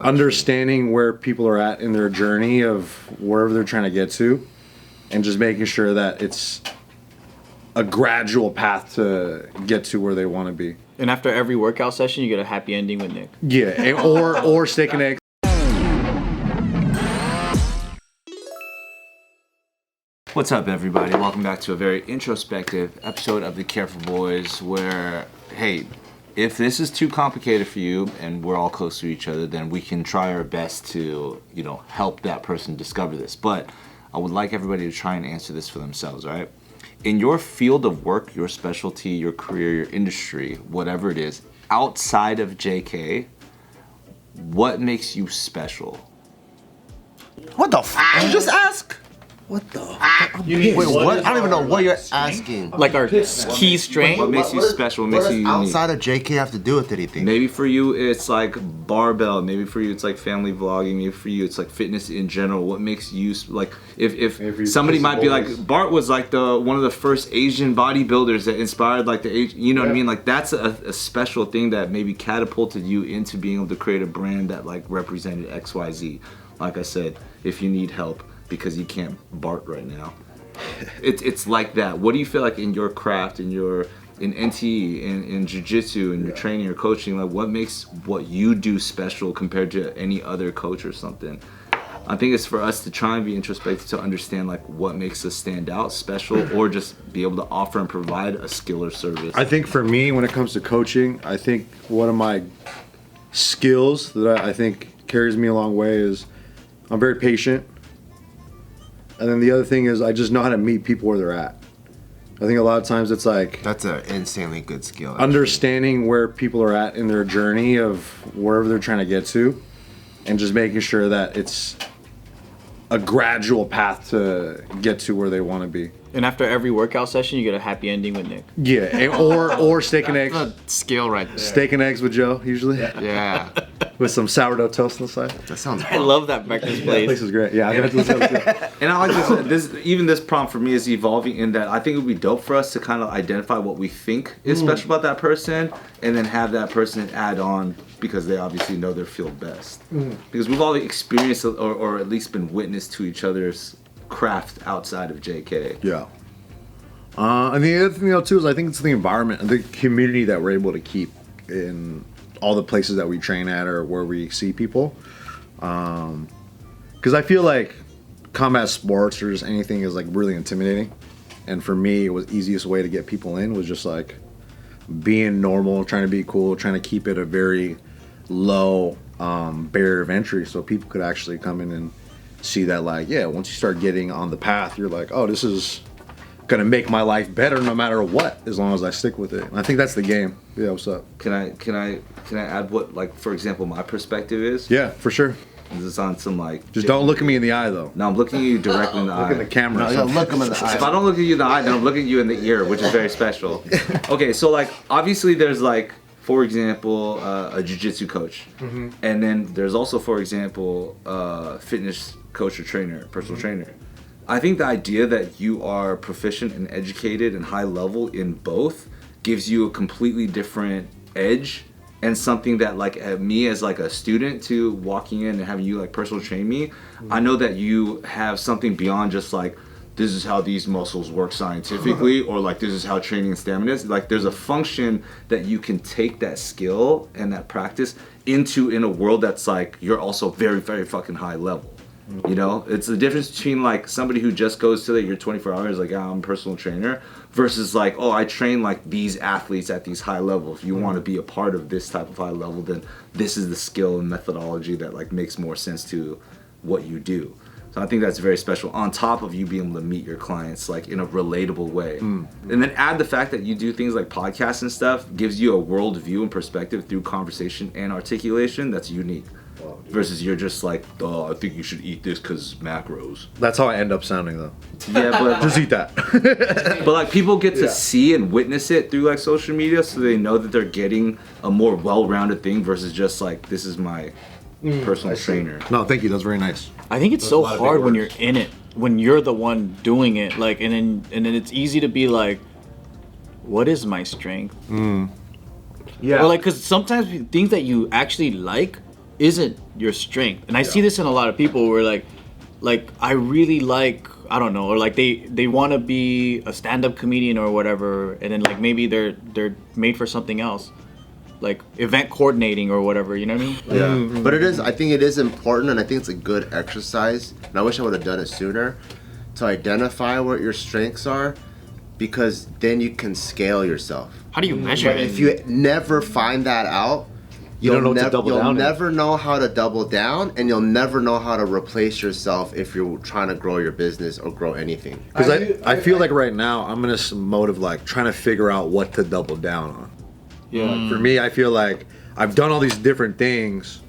Understanding where people are at in their journey of wherever they're trying to get to, and just making sure that it's a gradual path to get to where they want to be. And after every workout session, you get a happy ending with Nick. Yeah, or steak and eggs. What's up, everybody? Welcome back to a very introspective episode of The Careful Boys, where, hey, if this is too complicated for you and we're all close to each other, then we can try our best to, help that person discover this. But I would like everybody to try and answer this for themselves, all right? In your field of work, your specialty, your career, your industry, whatever it is, outside of JK, what makes you special? What the f***? You just ask? What the f***? Wait, what? I don't even know what you're asking. Like our key strength? What makes you special? What makes you unique? Outside of JK have to do with anything? Maybe for you it's like barbell. Maybe for you it's like family vlogging. Maybe for you it's like fitness in general. What makes you like? If somebody might be like, Bart was like one of the first Asian bodybuilders that inspired like the Asian. You know what I mean? Like that's a special thing that maybe catapulted you into being able to create a brand that like represented XYZ. Like I said, if you need help because you can't Bart right now, it's like that. What do you feel like in your craft, in NTE, in jiu-jitsu, in your training or coaching, like what makes what you do special compared to any other coach or something? I think it's for us to try and be introspective to understand like what makes us stand out, special, or just be able to offer and provide a skill or service. I think for me, when it comes to coaching, I think one of my skills that I think carries me a long way is I'm very patient. And then the other thing is I just know how to meet people where they're at. I think a lot of times it's like... That's an insanely good skill. Actually. Understanding where people are at in their journey of wherever they're trying to get to, and just making sure that it's a gradual path to get to where they want to be. And after every workout session, you get a happy ending with Nick. Yeah, or steak and eggs. That's a skill right there. Steak and eggs with Joe, usually. Yeah. With some sourdough toast on the side. That sounds I love that breakfast place. That place is great. Yeah, I got to too. And I like this prompt for me is evolving in that I think it would be dope for us to kind of identify what we think is special about that person, and then have that person add on because they obviously know their field best. Because we've all experienced or at least been witness to each other's craft outside of JK. Yeah. And the other thing too is I think it's the environment and the community that we're able to keep in all the places that we train at or where we see people. Because I feel like combat sports or just anything is like really intimidating. And for me, it was easiest way to get people in was just like being normal, trying to be cool, trying to keep it a very low barrier of entry so people could actually come in and see that like, yeah, once you start getting on the path, you're like, oh, this is gonna make my life better no matter what, as long as I stick with it. And I think that's the game. Yeah, what's up? Can I add what, like, for example, my perspective is? Yeah, for sure. This is on some like. Just don't look at me in the eye though. No, I'm looking at you directly in the eye. Look at the camera. No, look him in the eye. If I don't look at you in the eye, then I'm looking at you in the ear, which is very special. Okay, so like obviously there's like, for example, a jiu-jitsu coach, and then there's also, for example, fitness coach or trainer, personal trainer. I think the idea that you are proficient and educated and high level in both gives you a completely different edge, and something that like me as like a student to walking in and having you like personal train me, I know that you have something beyond just like, this is how these muscles work scientifically, or like this is how training and stamina is. Like there's a function that you can take that skill and that practice into in a world that's like, you're also very, very fucking high level. You know, it's the difference between like somebody who just goes to your 24 hours, like, I'm a personal trainer, versus like, oh, I train like these athletes at these high levels. If you want to be a part of this type of high level, then this is the skill and methodology that like makes more sense to what you do. So I think that's very special, on top of you being able to meet your clients like in a relatable way. And then add the fact that you do things like podcasts and stuff, gives you a world view and perspective through conversation and articulation that's unique. Versus you're just like, oh, I think you should eat this because macros. That's how I end up sounding though. Yeah, but just eat that. But like people get to see and witness it through like social media, so they know that they're getting a more well-rounded thing versus just like, this is my personal trainer. No, thank you. That's very nice. I think it's so hard when you're in it, when you're the one doing it, like, and then it's easy to be like, what is my strength? Yeah. Or like, because sometimes things that you actually like isn't your strength. And I see this in a lot of people where like I really like, I don't know, or like they want to be a stand-up comedian or whatever, and then like maybe they're made for something else, like event coordinating or whatever, you know what I mean? Yeah. But I think it is important, and I think it's a good exercise, and I wish I would have done it sooner, to identify what your strengths are, because then you can scale yourself. How do you measure But it? if you never find that out, You don't know what to double down you'll in. never know how to double down, and you'll never know how to replace yourself if you're trying to grow your business or grow anything. Because I feel like right now I'm in a mode of like trying to figure out what to double down on. Yeah. For me, I feel like I've done all these different things,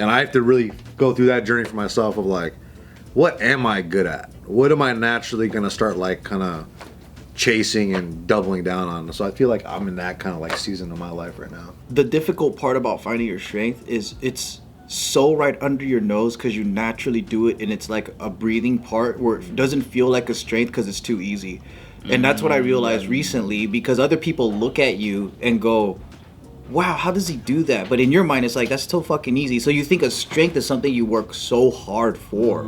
and I have to really go through that journey for myself of like, what am I good at? What am I naturally gonna start like kind of chasing and doubling down on? So I feel like I'm in that kind of like season of my life right now. The difficult part about finding your strength is it's so right under your nose because you naturally do it, and it's like a breathing part where it doesn't feel like a strength because it's too easy. And that's what I realized recently, because other people look at you and go, wow, how does he do that? But in your mind, it's like, that's so fucking easy. So you think a strength is something you work so hard for.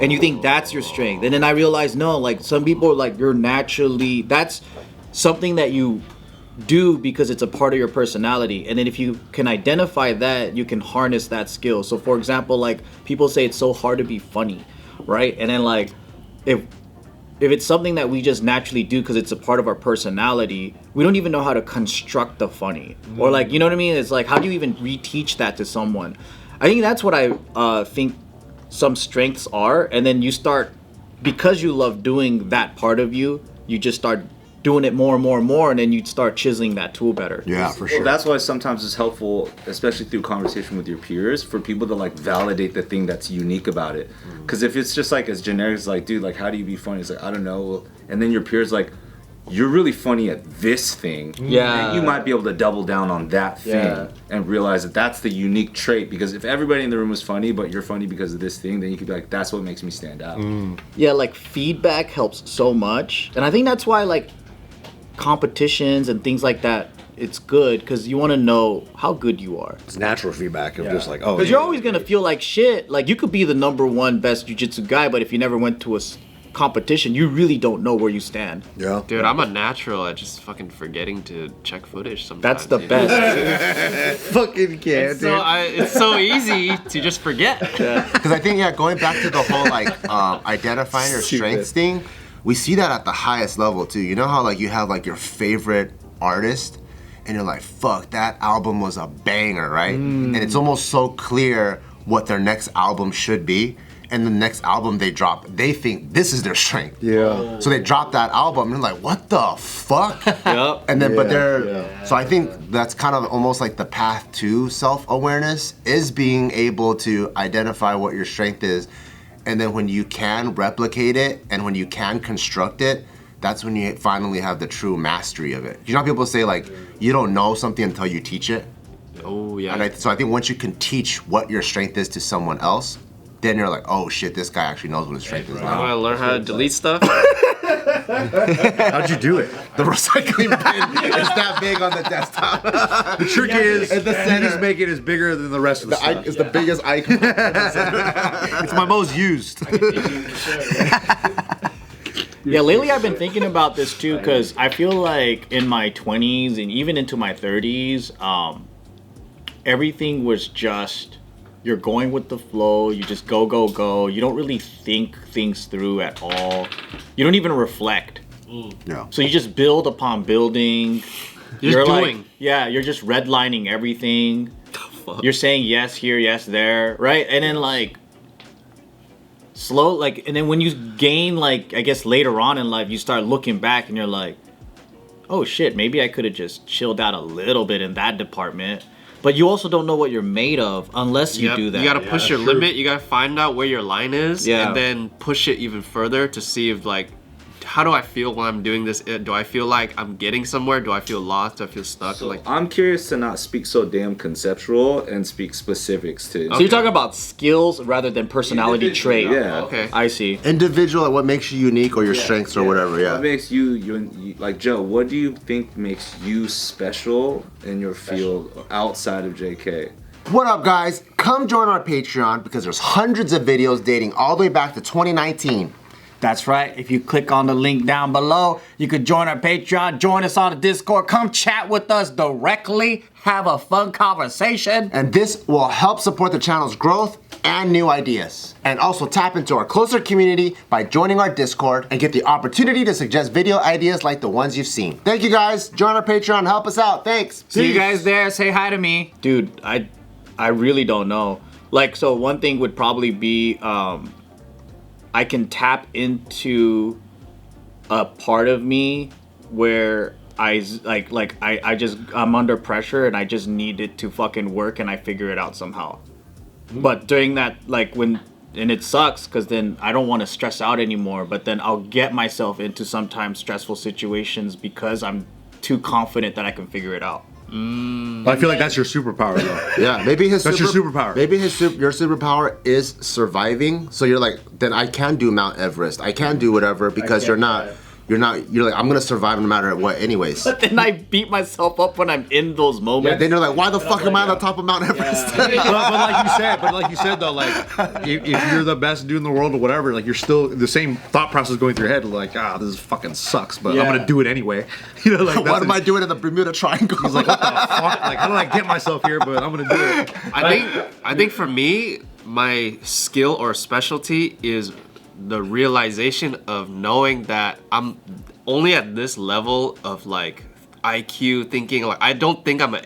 And you think that's your strength. And then I realized, no, like some people are like, you're naturally, that's something that you do because it's a part of your personality. And then if you can identify that, you can harness that skill. So for example, like people say it's so hard to be funny, right? And then like, if it's something that we just naturally do because it's a part of our personality, we don't even know how to construct the funny. Or like, you know what I mean? It's like, how do you even reteach that to someone? I think that's what I think some strengths are. And then you start, because you love doing that part of you, you just start doing it more and more and more, and then you start chiseling that tool better. Yeah, for Well, sure. that's why sometimes it's helpful, especially through conversation with your peers, for people to like validate the thing that's unique about it. Because if it's just like as generic as like, dude, like how do you be funny? It's like, I don't know. And then your peers like, you're really funny at this thing. Yeah. And you might be able to double down on that thing Yeah. and realize that that's the unique trait. Because if everybody in the room was funny, but you're funny because of this thing, then you could be like, that's what makes me stand out. Yeah, like feedback helps so much. And I think that's why like competitions and things like that, it's good because you want to know how good you are. It's natural feedback of just like, oh, Because you're always going to feel like shit. Like you could be the #1 best jiu-jitsu guy, but if you never went to a competition, you really don't know where you stand. yeah. Dude, I'm a natural at just fucking forgetting to check footage sometimes. That's the dude. best. Fucking can't, It's it's so easy to just forget. Because I think, going back to the whole like identifying your strengths thing, we see that at the highest level too. You know how like you have like your favorite artist, and you're like, fuck, that album was a banger, right? And it's almost so clear what their next album should be. And the next album they drop, they think this is their strength. Yeah. So they drop that album, and they're like, what the fuck? Yep. And then, but Yeah, they're, so I think that's kind of almost like the path to self-awareness is being able to identify what your strength is. And then when you can replicate it and when you can construct it, that's when you finally have the true mastery of it. You know how people say like, you don't know something until you teach it? Oh, yeah. And so I think once you can teach what your strength is to someone else, then you're like, oh shit, this guy actually knows what his strength is I now. want to learn how to delete stuff. How'd you do it? The recycling bin is that big on the desktop. The trick is, At the you center. just make it as bigger than the rest of the stuff. It's the biggest icon. It's my most used. Yeah, lately I've been thinking about this too because I feel like in my 20s and even into my 30s, everything was just, you're going with the flow, you just go, go, go. You don't really think things through at all. You don't even reflect. Yeah. So you just build upon building. You're just like, doing. yeah, you're just redlining everything. You're saying yes here, yes there, right? And then like slow, like, and then when you gain, like, I guess later on in life, you start looking back and you're like, oh shit, maybe I could have just chilled out a little bit in that department. But you also don't know what you're made of unless you do that. You gotta push your limit. You gotta find out where your line is, Yeah. and then push it even further to see if like, how do I feel when I'm doing this? Do I feel like I'm getting somewhere? Do I feel lost? Do I feel stuck? So Like, I'm curious to not speak so damn conceptual and speak specifics to. So you're talking about skills rather than personality trait. Yeah. okay. I see. Individual, what makes you unique or your strengths or whatever, What yeah. makes you like Joe? What do you think makes you special in your field outside of JK? What up, guys? Come join our Patreon because there's hundreds of videos dating all the way back to 2019. That's right. If you click on the link down below, you can join our Patreon, join us on the Discord, come chat with us directly, have a fun conversation. And this will help support the channel's growth and new ideas. And also tap into our closer community by joining our Discord and get the opportunity to suggest video ideas like the ones you've seen. Thank you guys. Join our Patreon. Help us out. Thanks. See you guys there. Say hi to me. Dude, I really don't know. Like, so one thing would probably be I can tap into a part of me where I'm under pressure and I just need it to fucking work and I figure it out somehow. But during that, and it sucks because then I don't want to stress out anymore, but then I'll get myself into sometimes stressful situations because I'm too confident that I can figure it out. I feel like that's your superpower, though. Yeah, maybe That's your superpower. Maybe your superpower is surviving. So you're like, then I can do Mount Everest. I can do whatever because you're like, I'm gonna survive no matter what, anyways. But then I beat myself up when I'm in those moments. Yeah, then you're like, why the fuck am I on the top of Mount Everest? but like you said though, like if you're the best dude in the world or whatever, like you're still the same thought process going through your head, like this fucking sucks, but I'm gonna do it anyway. You know, like What am I doing in the Bermuda Triangle? He's like, what the fuck? Like, how did I get myself here? But I'm gonna do it. I think for me, my skill or specialty is the realization of knowing that I'm only at this level of like IQ thinking. Like I don't think I'm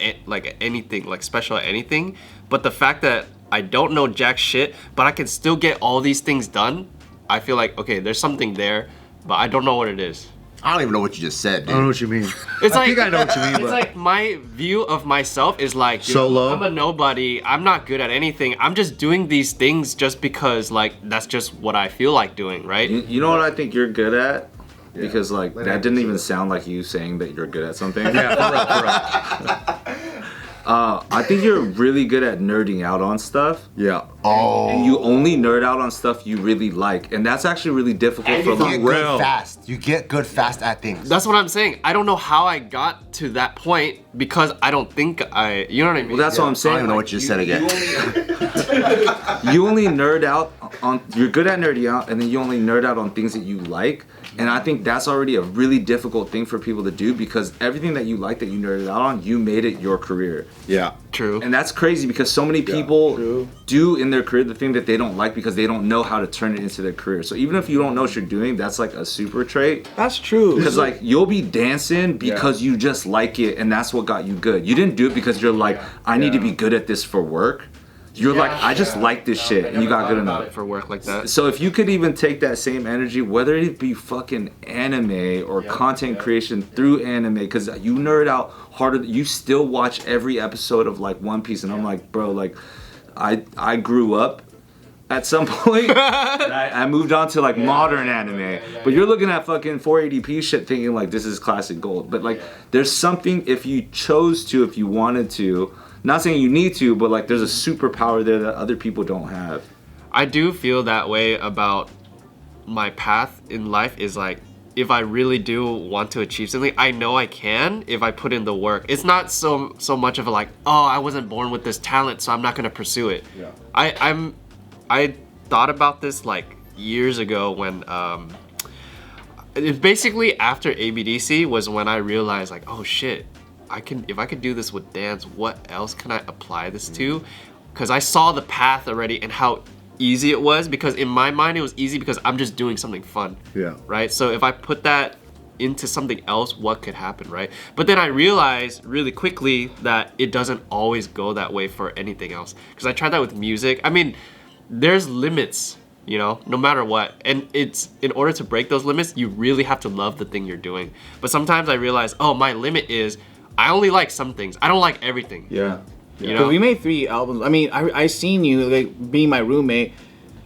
anything like special at anything, but the fact that I don't know jack shit, but I can still get all these things done. I feel like okay, there's something there, but I don't know what it is. I don't even know what you just said, dude. I don't know what you mean. It's I think I know what you mean. It's But like my view of myself is like So low? I'm a nobody. I'm not good at anything. I'm just doing these things just because like that's just what I feel like doing, right? You know what I think you're good at? Because like that didn't even sound like you saying that you're good at something. yeah, for real. I think you're really good at nerding out on stuff. Yeah. And you only nerd out on stuff you really like, and that's actually really difficult for a You lot. get good fast. You get good fast at things. That's what I'm saying. I don't know how I got to that point because I don't think you know what I mean? Well, that's what I'm I saying. don't even know like, what you said again. You only nerd out on. You're good at nerding out, and then you only nerd out on things that you like. And I think that's already a really difficult thing for people to do because everything that you like that you nerded out on, you made it your career. Yeah. True. And that's crazy because so many people do in their career the thing that they don't like because they don't know how to turn it into their career. So even if you don't know what you're doing, that's like a super trait. That's true. Because like you'll be dancing because you just like it and that's what got you good. You didn't do it because you're like, I need to be good at this for work. You're like, I just like this shit and you got good enough. For work like that. So if you could even take that same energy, whether it be fucking anime or content creation through anime, because you nerd out harder, you still watch every episode of like One Piece, and I'm like, bro, like, I grew up at some point. And I moved on to like modern anime, but you're looking at fucking 480p shit, thinking like this is classic gold. But like, there's something if you chose to, if you wanted to. Not saying you need to, but like there's a superpower there that other people don't have. I do feel that way about my path in life is like if I really do want to achieve something, I know I can if I put in the work. It's not so much of a like, oh, I wasn't born with this talent, so I'm not gonna pursue it. Yeah. I thought about this like years ago when basically after ABDC was when I realized like, oh shit, if I could do this with dance, what else can I apply this to? Because I saw the path already and how easy it was, because in my mind it was easy because I'm just doing something fun. Yeah. Right? So if I put that into something else, what could happen, right? But then I realized really quickly that it doesn't always go that way for anything else. Because I tried that with music. I mean, there's limits, you know, no matter what. And it's in order to break those limits, you really have to love the thing you're doing. But sometimes I realize, oh, my limit is I only like some things. I don't like everything. Yeah. You know? We made 3 albums. I mean, I seen you like being my roommate.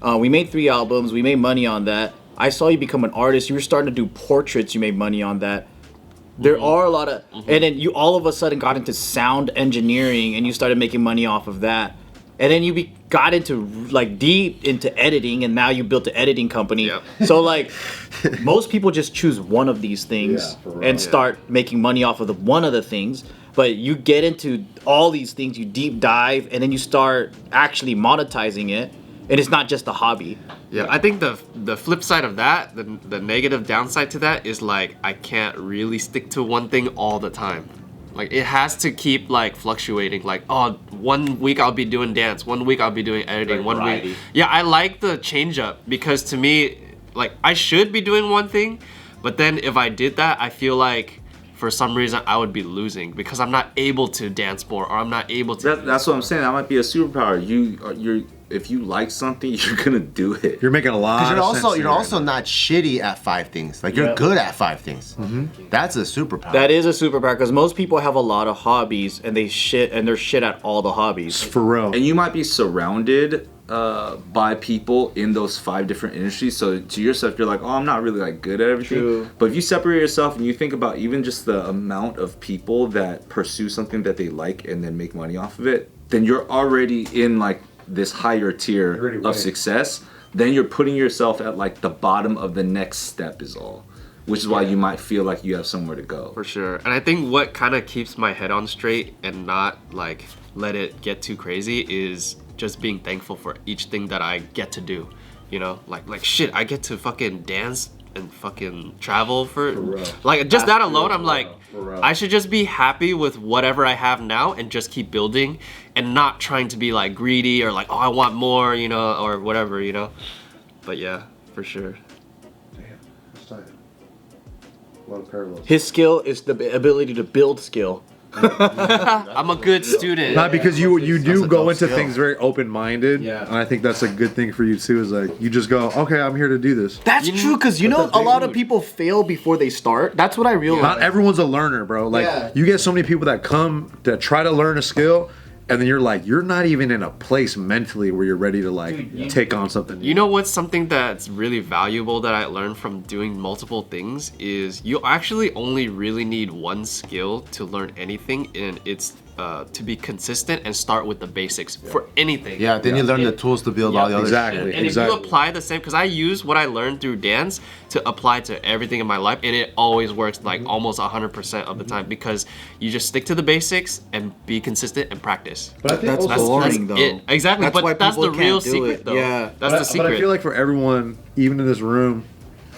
We made 3 albums. We made money on that. I saw you become an artist. You were starting to do portraits. You made money on that. There are a lot of, and then you all of a sudden got into sound engineering, and you started making money off of that. and then you got into like deep into editing, and now you built an editing company. Yep. So like most people just choose one of these things and start making money off of one of the things. But you get into all these things, you deep dive, and then you start actually monetizing it, and it's not just a hobby. Yeah, I think the flip side of that, the negative downside to that is like I can't really stick to one thing all the time. Like it has to keep like fluctuating. Like, oh, 1 week I'll be doing dance, 1 week I'll be doing editing, Like one variety. week. Yeah, I like the change up because to me, like I should be doing one thing, but then if I did that, I feel like for some reason I would be losing because I'm not able to dance more or I'm not able to. That's what I'm saying. That might be a superpower. You're if you like something, you're gonna do it. You're making a lot. Because of sense you're here. also not shitty at 5 things. Like you're good at 5 things. That's a superpower. That is a superpower because most people have a lot of hobbies and they're shit at all the hobbies. for real. And you might be surrounded by people in those 5 different industries. So to yourself, you're like, oh, I'm not really like good at everything. True. But if you separate yourself and you think about even just the amount of people that pursue something that they like and then make money off of it, then you're already in like this higher tier of success. Then you're putting yourself at like the bottom of the next step is all. Which is why you might feel like you have somewhere to go. For sure. And I think what kind of keeps my head on straight and not like let it get too crazy is just being thankful for each thing that I get to do. You know, like shit, I get to fucking dance and fucking travel for like just that alone. I'm like, I should just be happy with whatever I have now and just keep building and not trying to be like greedy or like, oh, I want more, you know, or whatever, you know. But yeah, for sure. A lot of parallels. His skill is the ability to build skill. I'm a good student. Not because you do a go dope into skill. things very open-minded. Yeah. And I think that's a good thing for you too. Is like you just go, okay, I'm here to do this. That's true because you know a lot of people fail before they start. That's what I realized. Not everyone's a learner, bro. Like Yeah. you get so many people that come to try to learn a skill, and then you're like, you're not even in a place mentally where you're ready to like take on something. You know what's something that's really valuable that I learned from doing multiple things is you actually only really need one skill to learn anything, and it's to be consistent and start with the basics for anything. Yeah, then you learn the tools to build all the other exactly. shit. And if you apply the same, because I use what I learned through dance to apply to everything in my life, and it always works like almost 100% of the time because you just stick to the basics and be consistent and practice. But I think That's also, boring though. It. Exactly, That's why but that's people the real can't do secret it. though. Yeah. That's the secret. But I feel like for everyone, even in this room,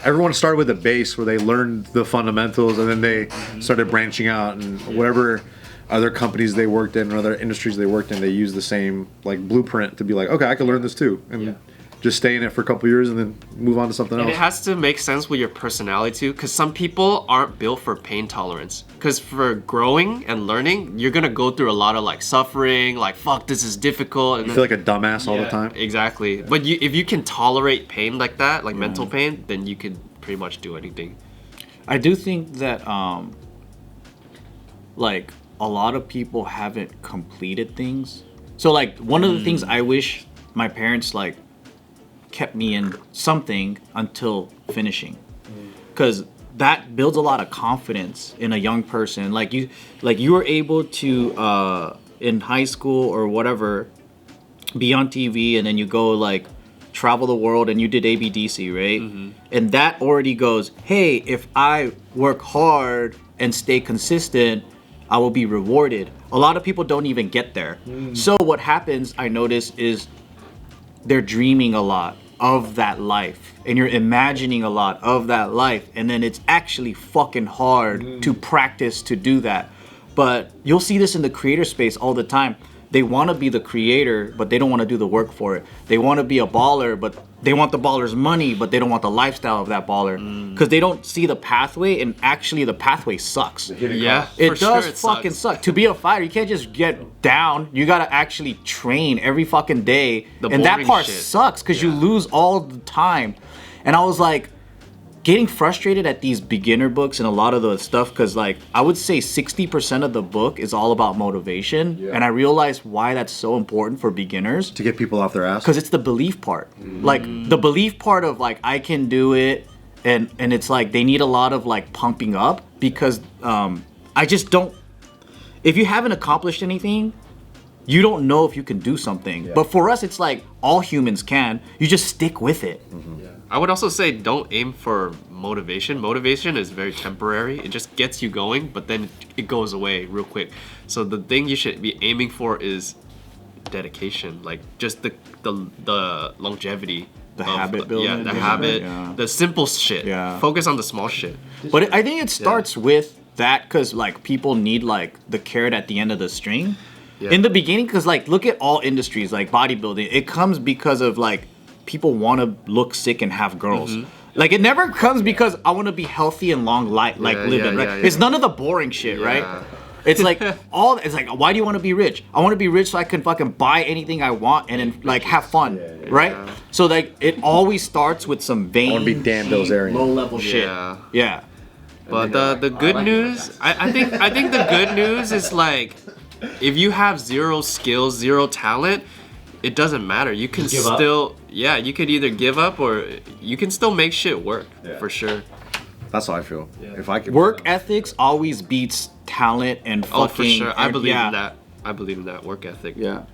everyone started with a base where they learned the fundamentals and then they started branching out, and whatever other companies they worked in or other industries they worked in, they used the same like blueprint to be like, okay, I can learn this too, and just stay in it for a couple years and then move on to something And else. it has to make sense with your personality too, because some people aren't built for pain tolerance. Because for growing and learning, you're gonna go through a lot of like suffering, like fuck, this is difficult. And I feel like a dumbass all the time. Exactly. But if you can tolerate pain like that, like mental pain, then you can pretty much do anything. I do think that like a lot of people haven't completed things. So like one of the things I wish my parents like kept me in something until finishing, because that builds a lot of confidence in a young person. Like you were able to in high school or whatever be on TV, and then you go like travel the world and you did ABDC, right? And that already goes, hey, if I work hard and stay consistent, I will be rewarded. A lot of people don't even get there. So what happens, I notice, is they're dreaming a lot of that life, and you're imagining a lot of that life, and then it's actually fucking hard to practice to do that. But you'll see this in the creator space all the time. They want to be the creator, but they don't want to do the work for it. They want to be a baller, but they want the baller's money, but they don't want the lifestyle of that baller, because they don't see the pathway, and actually the pathway sucks. Yeah, It for does sure fucking sucks. suck. To be a fighter, you can't just get down. You gotta actually train every fucking day. The And that boring part shit. sucks because you lose all the time. And I was like, getting frustrated at these beginner books and a lot of the stuff, because like I would say 60% of the book is all about motivation. And I realized why that's so important for beginners. To get people off their ass. Because it's the belief part. Like the belief part of like I can do it, and it's like they need a lot of like pumping up, because I just don't. If you haven't accomplished anything, you don't know if you can do something. But for us, it's like all humans can. You just stick with it. I would also say don't aim for motivation. Motivation is very temporary. It just gets you going, but then it goes away real quick. So the thing you should be aiming for is dedication, like just the longevity. The habit building. Yeah, the habit. Yeah. The simple shit. Yeah. Focus on the small shit. But I think it starts with that because like people need like the carrot at the end of the string. Yeah. In the beginning, because like look at all industries like bodybuilding, it comes because of like people want to look sick and have girls. Like it never comes because I want to be healthy and long life, like living. Right? It's none of the boring shit, right? It's like it's like, why do you want to be rich? I want to be rich so I can fucking buy anything I want and then like have fun, right? So like it always starts with some vain, I wanna be Dan Bilzerian. low level shit. Yeah. But the good news, I think the good news is like, if you have zero skills, zero talent, it doesn't matter. You can still, you could either give up or you can still make shit work for sure. That's how I feel. If I could Work ethics always beats talent and fucking. Oh, for sure. I believe yeah. in that. I believe in that work ethic. Yeah.